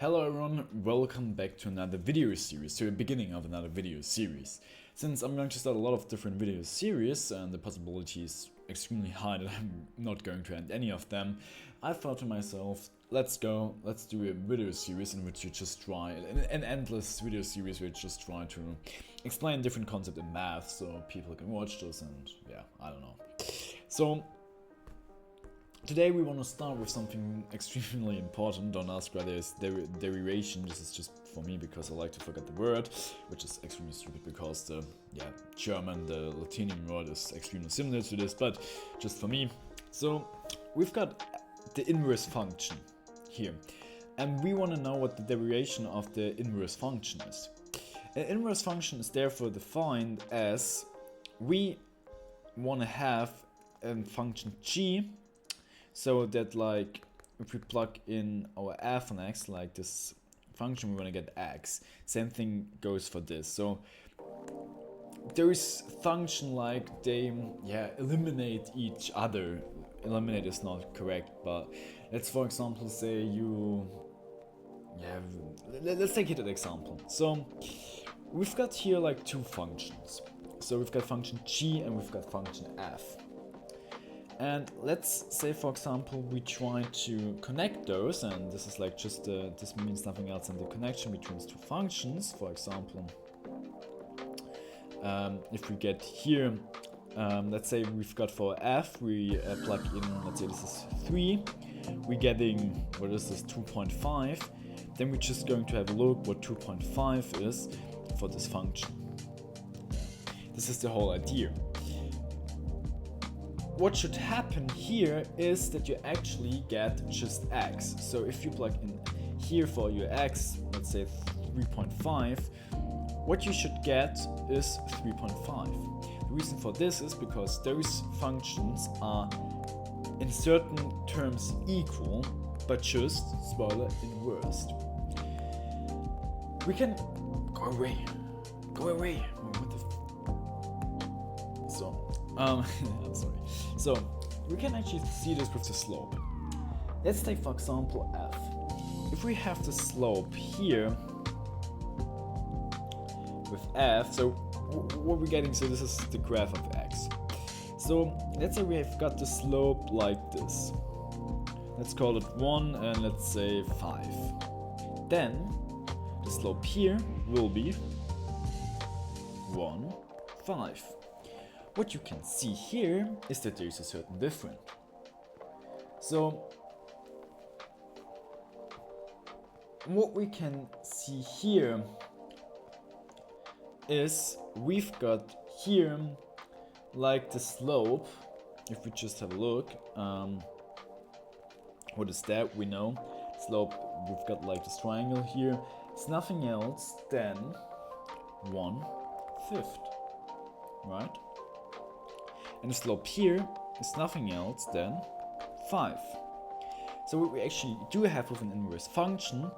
Hello everyone, welcome back to another video series, to the beginning of another video series. Since I'm going to start a lot of different video series and the possibility is extremely high that I'm not going to end any of them, I thought to myself, let's do a video series in which you just try, an endless video series where you just try to explain different concepts in math so people can watch this and yeah, I don't know. So today we want to start with something extremely important. Don't ask why there's derivation. This is just for me because I like to forget the word, which is extremely stupid because the German, the Latinian word is extremely similar to this, but just for me. So we've got the inverse function here, and we want to know what the derivation of the inverse function is. An inverse function is therefore defined as we want to have a function g, so that like if we plug in our f and x, like this function, we want to get x. Same thing goes for this. So there is function like they eliminate each other. Eliminate is not correct, but let's for example say let's take it an example. So we've got here like two functions. So we've got function g and we've got function f. And let's say, for example, we try to connect those, and this is like just this means nothing else than the connection between two functions. For example, if we get here, let's say we've got for f, we plug in, let's say this is 3, we're getting, what is this, 2.5, then we're just going to have a look what 2.5 is for this function. This is the whole idea. What should happen here is that you actually get just x. So if you plug in here for your x, let's say 3.5, what you should get is 3.5. The reason for this is because those functions are in certain terms equal, but just, spoiler, inversed. We can go away. What the I'm sorry. So we can actually see this with the slope. Let's take for example f. If we have the slope here with f, so what we're getting, so this is the graph of x. So let's say we have got the slope like this. Let's call it 1 and let's say 5. Then the slope here will be 1, 5. What you can see here is that there is a certain difference. So what we can see here is we've got here like the slope. If we just have a look, what is that? We know slope, we've got like this triangle here. It's nothing else than 1/5, right? And the slope here is nothing else than 5. So what we actually do have with an inverse function,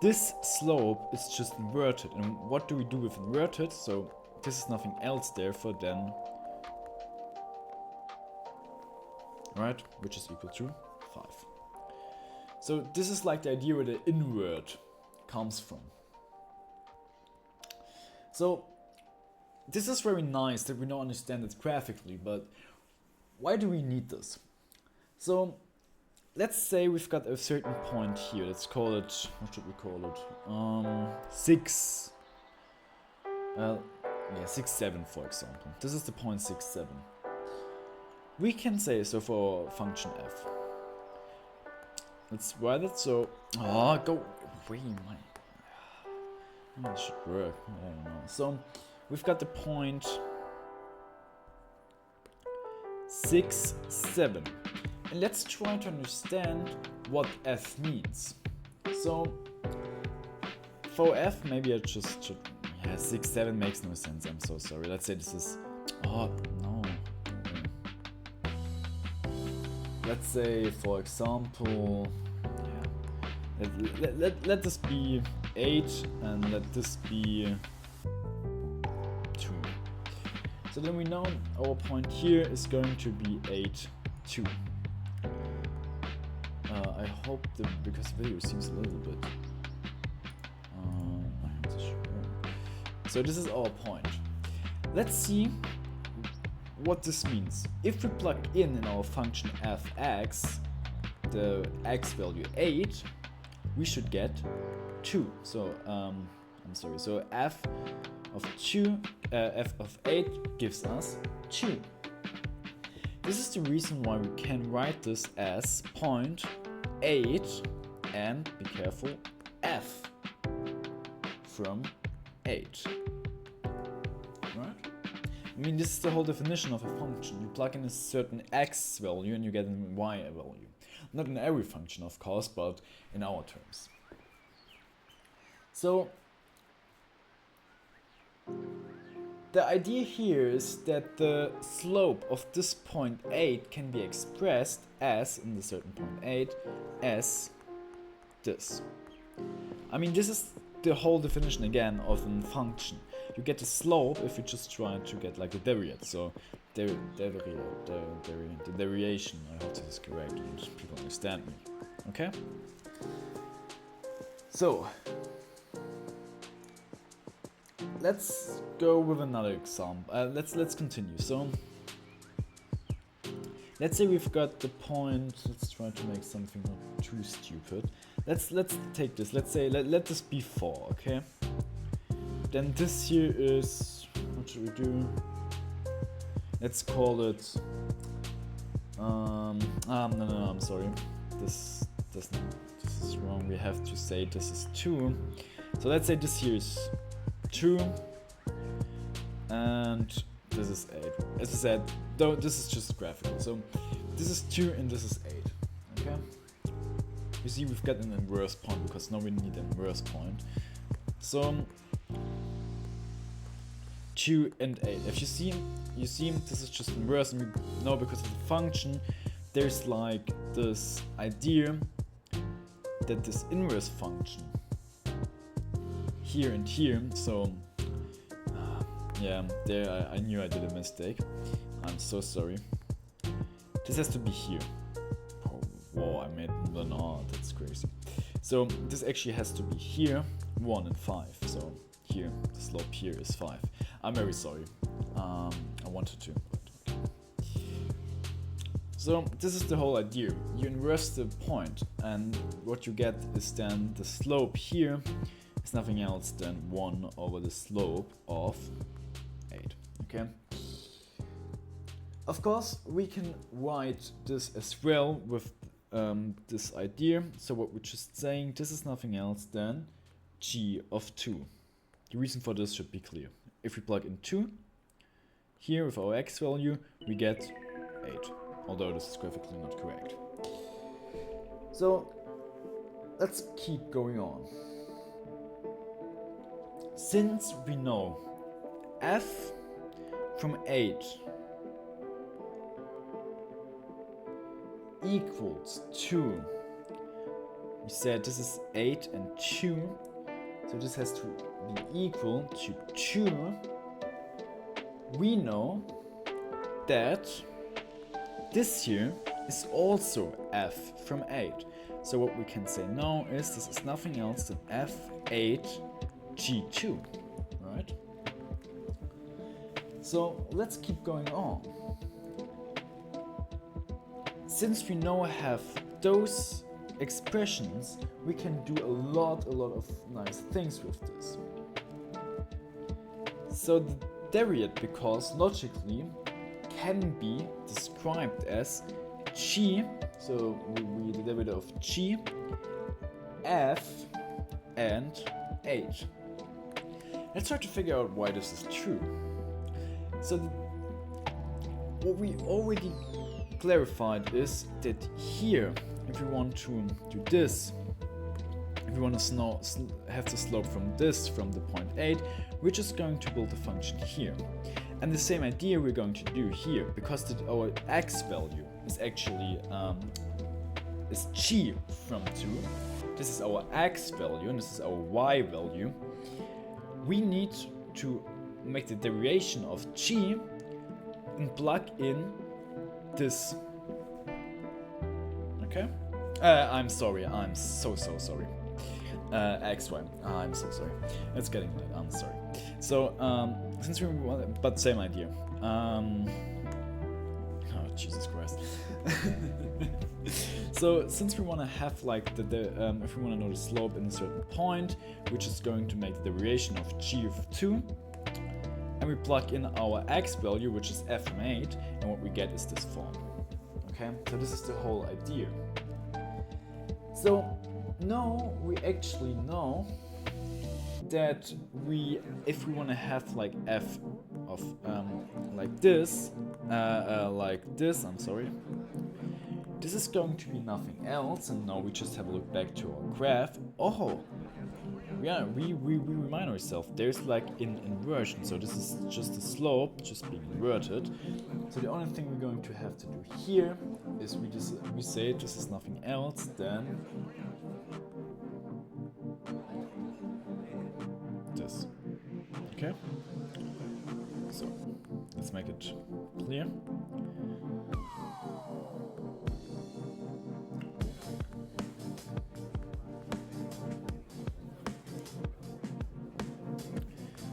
this slope is just inverted. And what do we do with inverted? So this is nothing else therefore than, right, which is equal to 5. So this is like the idea where the invert comes from. So this is very nice that we now understand it graphically, but why do we need this? So let's say we've got a certain point here. Let's call it, what should we call it? 6, 6, 7 for example. This is the point 6, 7. We can say, so for function f, let's write it so, go away, it should work, I don't know. So we've got the point 6, 7. And let's try to understand what f means. So for f, maybe I just should, 6, 7 makes no sense, I'm so sorry. Let's say this is, no. Let's say for example, let this be 8 and let this be 2. So then we know our point here is going to be 8, 2. I hope because the video seems a little bit. So this is our point. Let's see what this means. If we plug in our function fx the x value 8, we should get 2. So I'm sorry. So f of 8 gives us 2. This is the reason why we can write this as 0.8 and, be careful, f from 8. Right? I mean, this is the whole definition of a function. You plug in a certain x value and you get a y value. Not in every function, of course, but in our terms. So the idea here is that the slope of this point 8 can be expressed as, in the certain point 8, as this. I mean, this is the whole definition again of a function. You get the slope if you just try to get like the derivation. So the derivation, I hope this is correct and people understand me. Okay? So let's go with another example. Let's continue. So let's say we've got the point. Let's try to make something not too stupid. Let's take this. Let's say let this be 4. Okay. Then this here is, what should we do? Let's call it. No, I'm sorry. This is wrong. We have to say this is 2. So let's say this here is 2 and this is 8. As I said, though this is just graphical. So this is 2 and this is 8. Okay. You see, we've got an inverse point because now we need an inverse point. So 2 and 8. If you see this is just inverse, and we know because of the function there's like this idea that this inverse function here and here, so yeah, there I knew I did a mistake. I'm so sorry. This has to be here. Oh, whoa, I made that's crazy. So this actually has to be here, 1 and 5. So here, the slope here is 5. I'm very sorry. I wanted to, but okay. So this is the whole idea. You inverse the point, and what you get is then the slope here is nothing else than 1 over the slope of 8. Okay. Of course, we can write this as well with this idea. So what we're just saying, this is nothing else than g of 2. The reason for this should be clear. If we plug in 2 here with our x value, we get 8, although this is graphically not correct. So let's keep going on. Since we know f from 8 equals 2, we said this is 8 and 2, so this has to be equal to 2. We know that this here is also f from 8. So what we can say now is this is nothing else than f8g2, right? So let's keep going on. Since we now have those expressions, we can do a lot of nice things with this. So the derivation, because logically, can be described as g, so we the derivative of g, f, and h. Let's try to figure out why this is true. So what we already clarified is that here, if we want to do this, if we want to have the slope from the point 8, we're just going to build a function here. And the same idea we're going to do here, because our x value is actually is g from 2. This is our x value and this is our y value. We need to make the derivation of g and plug in this. Okay? I'm sorry, I'm so sorry. XY, I'm so sorry. It's getting late, I'm sorry. So, since we want, but same idea. Oh, Jesus Christ. So, since we want to have like if we want to know the slope in a certain point, which is going to make the derivation of g of 2, and we plug in our x value, which is f from 8, and what we get is this form. Okay, so this is the whole idea. So now we actually know that if we want to have like f of like this, I'm sorry, this is going to be nothing else, and now we just have a look back to our graph. Oh, yeah, we remind ourselves there's like an inversion, so this is just the slope just being inverted. So the only thing we're going to have to do here is we say this is nothing else than this. Okay, so let's make it clear.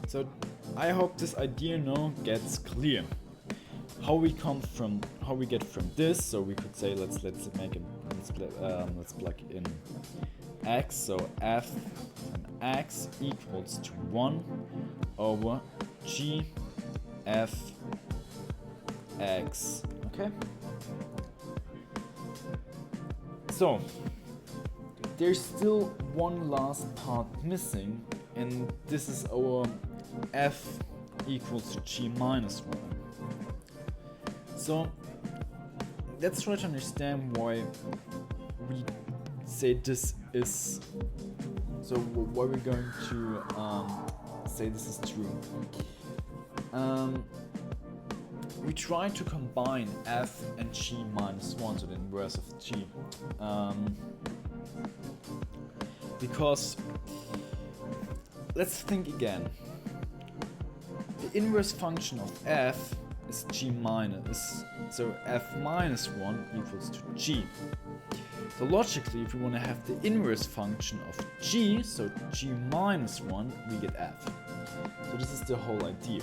So I hope this idea now gets clear. How we get from this. So we could say let's plug in x. So f from x equals to 1 over g f x. Okay. So there's still one last part missing, and this is our f equals to g minus 1. So let's try to understand why we say this is, so why we're going to say this is true. We try to combine f and g minus 1, so the inverse of g, because let's think again. The inverse function of f is g minus, so f minus 1 equals to g. So logically, if we want to have the inverse function of g, so g minus 1, we get f. So this is the whole idea.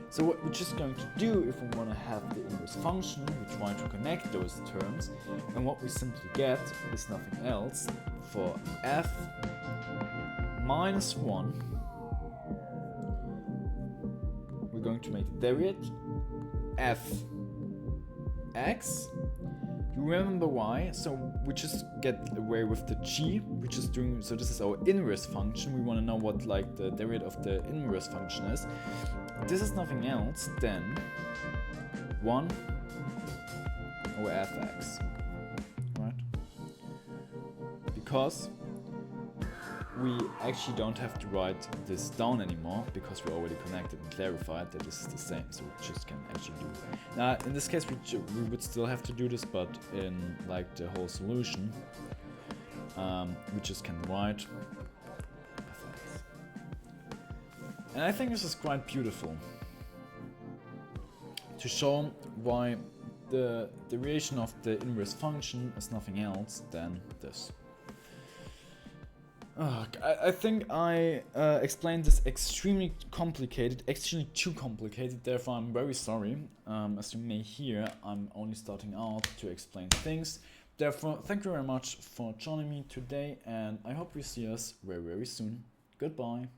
So what we're just going to do, if we want to have the inverse function, we try to connect those terms, and what we simply get is nothing else. For f minus 1, we're going to make the derivative f x. You remember why? So we just get away with the g. We're just doing, so this is our inverse function. We want to know what like the derivative of the inverse function is. This is nothing else than 1 over fx, right? Because we actually don't have to write this down anymore, because we already connected and clarified that this is the same, so we just can actually do it. Now in this case we would still have to do this, but in like the whole solution we just can write fx. And I think this is quite beautiful to show why the derivation of the inverse function is nothing else than this. I think I explained this extremely complicated, actually too complicated, therefore I'm very sorry. As you may hear, I'm only starting out to explain things. Therefore, thank you very much for joining me today, and I hope we see us very, very soon. Goodbye.